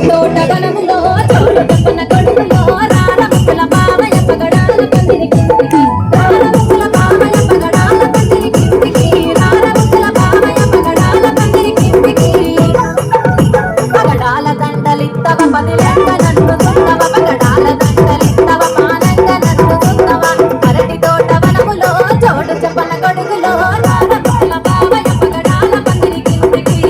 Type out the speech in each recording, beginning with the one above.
తోట వనములో చోటు తప్పన కొడుకులో రార ముక్కుల బావయ్య పగడాల పందిరి కిందికి రార ముక్కుల బావయ్య పగడాల పందిరి కిందికి రార ముక్కుల బావయ్య పగడాల పందిరి కిందికి పగడాల దండలిత్తవ పదిలంగ నన్ను సుందవ పగడాల దండలిత్తవ పానంగ నన్ను సుందవ అరటి తోట వనములో చోటు చెప్పన కొడుకులో రార ముక్కుల బావయ్య పగడాల పందిరి కిందికి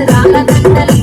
రాల దండలి